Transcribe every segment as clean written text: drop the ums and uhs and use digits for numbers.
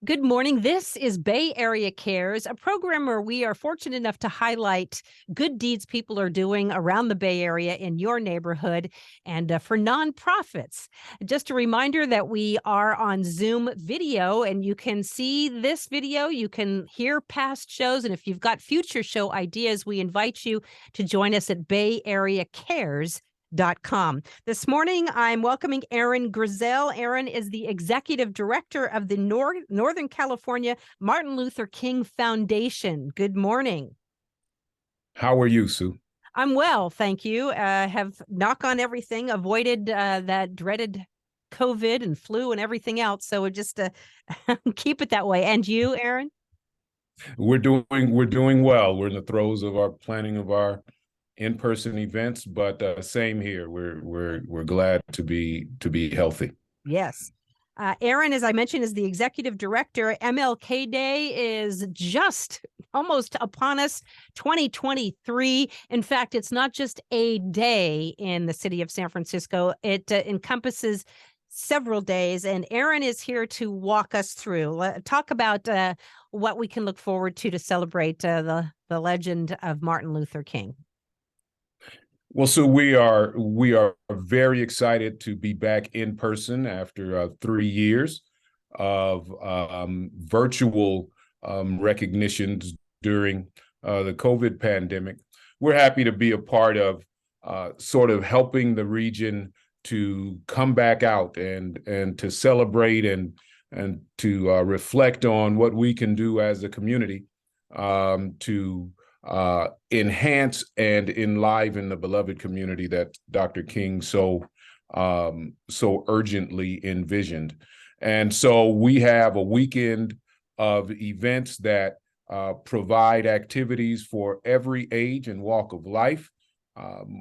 Good morning. This is Bay Area Cares, a program where we are fortunate enough to highlight good deeds people are doing around the Bay Area in your neighborhood and for nonprofits. Just a reminder that we are on Zoom video and you can see this video, you can hear past shows, and if you've got future show ideas, we invite you to join us at bayareacares.com. This morning, I'm welcoming Aaron Grizell. Aaron is the executive director of the Northern California Martin Luther King Foundation. Good morning. How are you, Sue? I'm well, thank you. Have, knock on everything, avoided that dreaded COVID and flu and everything else. So just keep it that way. And you, Aaron? We're doing well. We're in the throes of our planning of our in-person events, but same here. We're glad to be healthy. Yes. Aaron, as I mentioned, is the executive director. MLK Day is just almost upon us, 2023. In fact, it's not just a day in the city of San Francisco. It encompasses several days, and Aaron is here to walk us through. Talk about what we can look forward to celebrate the legend of Martin Luther King. Well, so we are very excited to be back in person after 3 years of virtual recognitions during the COVID pandemic. We're happy to be a part of sort of helping the region to come back out and to celebrate and to reflect on what we can do as a community to enhance and enliven the beloved community that Dr. King so urgently envisioned. And so we have a weekend of events that provide activities for every age and walk of life.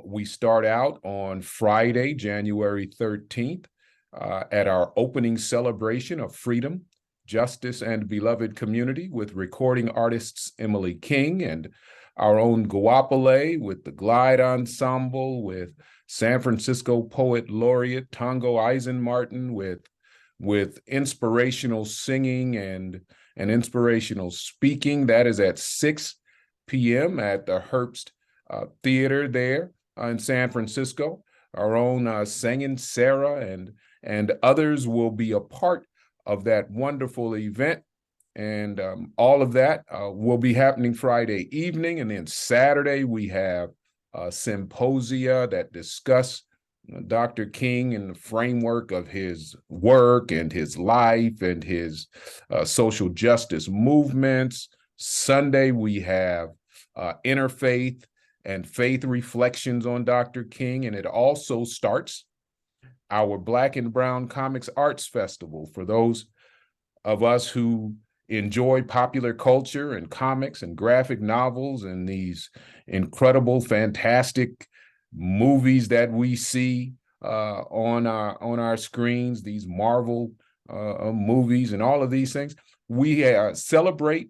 We start out on Friday, January 13th, at our opening celebration of freedom, justice, and beloved community with recording artists Emily King and our own Guapole, with the Glide Ensemble, with San Francisco Poet Laureate Tongo Eisenmartin, with inspirational singing and inspirational speaking. That is at 6 p.m. at the Herbst Theater there in San Francisco. Our own Singing Sarah and others will be a part of that wonderful event. And all of that will be happening Friday evening. And then Saturday, we have symposia that discuss Dr. King and the framework of his work and his life and his social justice movements. Sunday, we have interfaith and faith reflections on Dr. King. And it also starts our Black and Brown Comics Arts Festival for those of us who enjoy popular culture and comics and graphic novels and these incredible, fantastic movies that we see on our screens, these Marvel movies and all of these things. We celebrate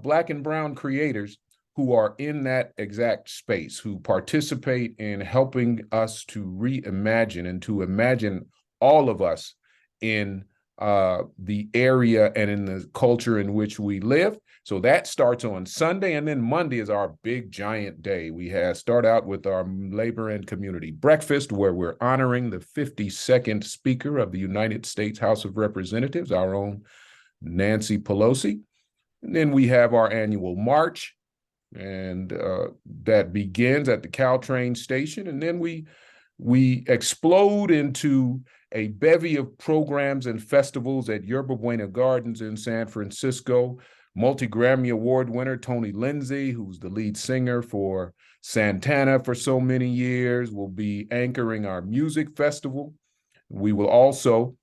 Black and Brown creators who are in that exact space, who participate in helping us to reimagine and to imagine all of us in the area and in the culture in which we live. So that starts on Sunday, and then Monday is our big giant day. We start out with our Labor and Community Breakfast, where we're honoring the 52nd Speaker of the United States House of Representatives, our own Nancy Pelosi. And then we have our annual march, and that begins at the Caltrain station, and then we explode into a bevy of programs and festivals at Yerba Buena Gardens in San Francisco. Multi-Grammy Award winner Tony Lindsay, who's the lead singer for Santana for so many years, will be anchoring our music festival. We will also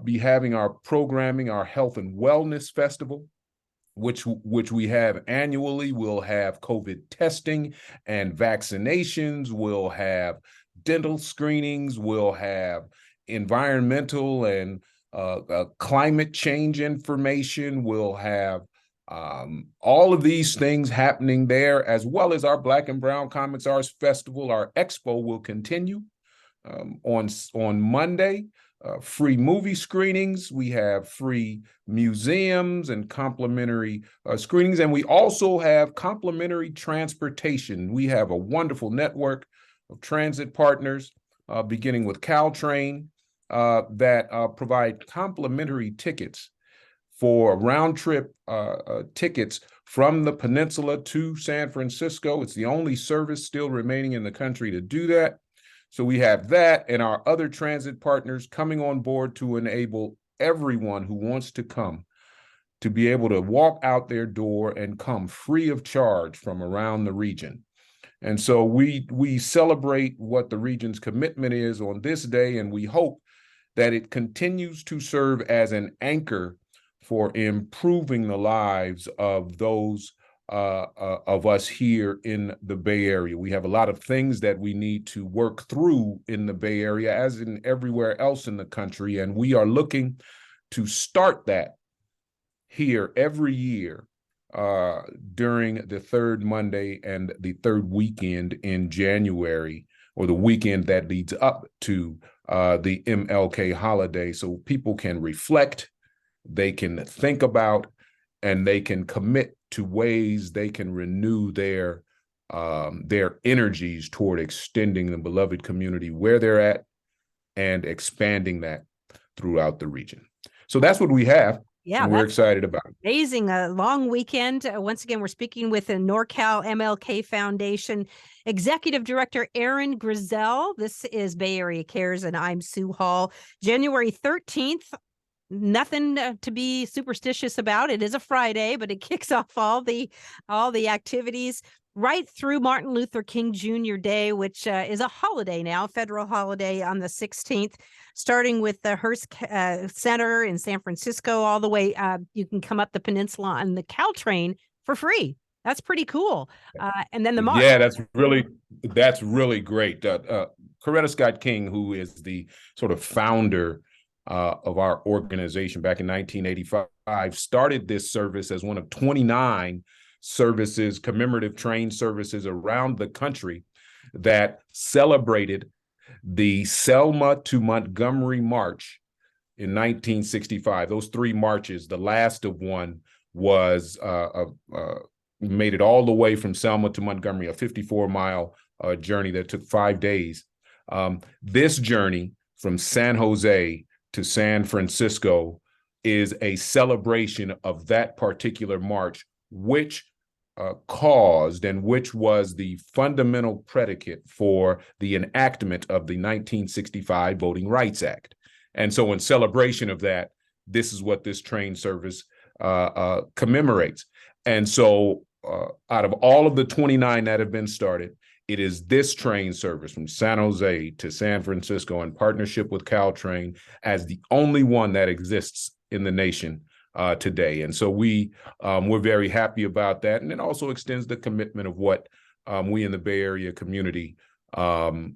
be having our programming, our health and wellness festival, which we have annually. We'll have COVID testing and vaccinations. We'll have dental screenings. We'll have environmental and climate change information. We'll have all of these things happening there, as well as our Black and Brown Comics Arts Festival. Our expo will continue on Monday free movie screenings. We have free museums and complimentary screenings. And we also have complimentary transportation. We have a wonderful network of transit partners, beginning with Caltrain, that provide complimentary tickets for round trip tickets from the peninsula to San Francisco. It's the only service still remaining in the country to do that. So we have that and our other transit partners coming on board to enable everyone who wants to come to be able to walk out their door and come free of charge from around the region. And so we celebrate what the region's commitment is on this day, and we hope that it continues to serve as an anchor for improving the lives of those of us here in the Bay Area. We have a lot of things that we need to work through in the Bay Area, as in everywhere else in the country, and we are looking to start that here every year during the third Monday and the third weekend in January, or the weekend that leads up to the MLK holiday, so people can reflect, they can think about, and they can commit to ways they can renew their energies toward extending the beloved community where they're at and expanding that throughout the region. So that's what we have. Yeah, and we're excited about it. Amazing. A long weekend. Once again, we're speaking with the Nor Cal MLK Foundation Executive Director Aaron Grizell. This is Bay Area Cares, and I'm SueHall. January 13th. Nothing to be superstitious about. It is a Friday, but it kicks off all the activities right through Martin Luther King Jr. Day, which is a holiday now, federal holiday on the 16th, starting with the Hearst Center in San Francisco, all the way. You can come up the peninsula on the Caltrain for free. That's pretty cool. And then the march. Yeah, that's really great. Coretta Scott King, who is the sort of founder of our organization back in 1985, started this service as one of 29 services, commemorative train services around the country that celebrated the Selma to Montgomery March in 1965. Those three marches, the last of one was made it all the way from Selma to Montgomery, a 54-mile journey that took 5 days. This journey from San Jose to San Francisco is a celebration of that particular march, which caused and which was the fundamental predicate for the enactment of the 1965 Voting Rights Act. And so in celebration of that, this is what this train service commemorates. And so out of all of the 29 that have been started, it is this train service from San Jose to San Francisco in partnership with Caltrain as the only one that exists in the nation today. And so we're very happy about that. And it also extends the commitment of what we in the Bay Area community look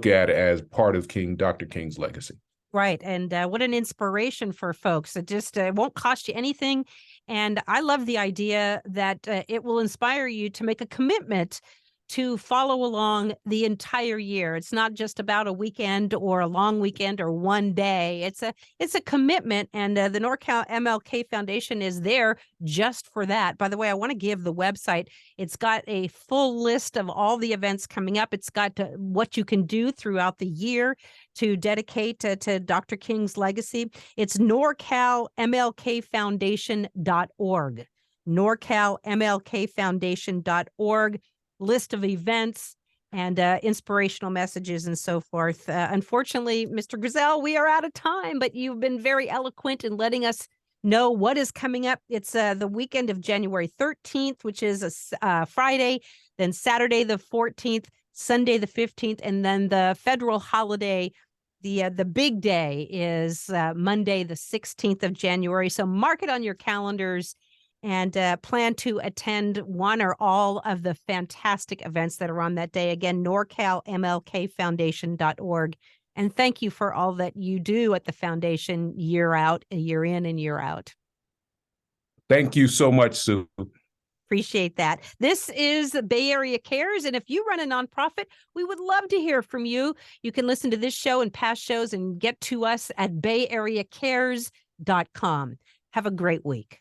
at as part of Dr. King's legacy. Right. And what an inspiration for folks. It just won't cost you anything. And I love the idea that it will inspire you to make a commitment to follow along the entire year. It's not just about a weekend or a long weekend or one day. It's a commitment, and the Nor Cal MLK Foundation is there just for that. By the way, I want to give the website. It's got a full list of all the events coming up. It's got what you can do throughout the year to dedicate to Dr. King's legacy. It's norcalmlkfoundation.org. norcalmlkfoundation.org. List of events and inspirational messages and so forth. Unfortunately, Mr. Grizell, we are out of time, but you've been very eloquent in letting us know what is coming up. It's the weekend of January 13th, which is a Friday, then Saturday the 14th, Sunday the 15th, and then the federal holiday, the big day is Monday the 16th of January. So mark it on your calendars and plan to attend one or all of the fantastic events that are on that day. Again, norcalmlkfoundation.org. And thank you for all that you do at the foundation year out, year in and year out. Thank you so much, Sue. Appreciate that. This is Bay Area Cares. And if you run a nonprofit, we would love to hear from you. You can listen to this show and past shows and get to us at bayareacares.com. Have a great week.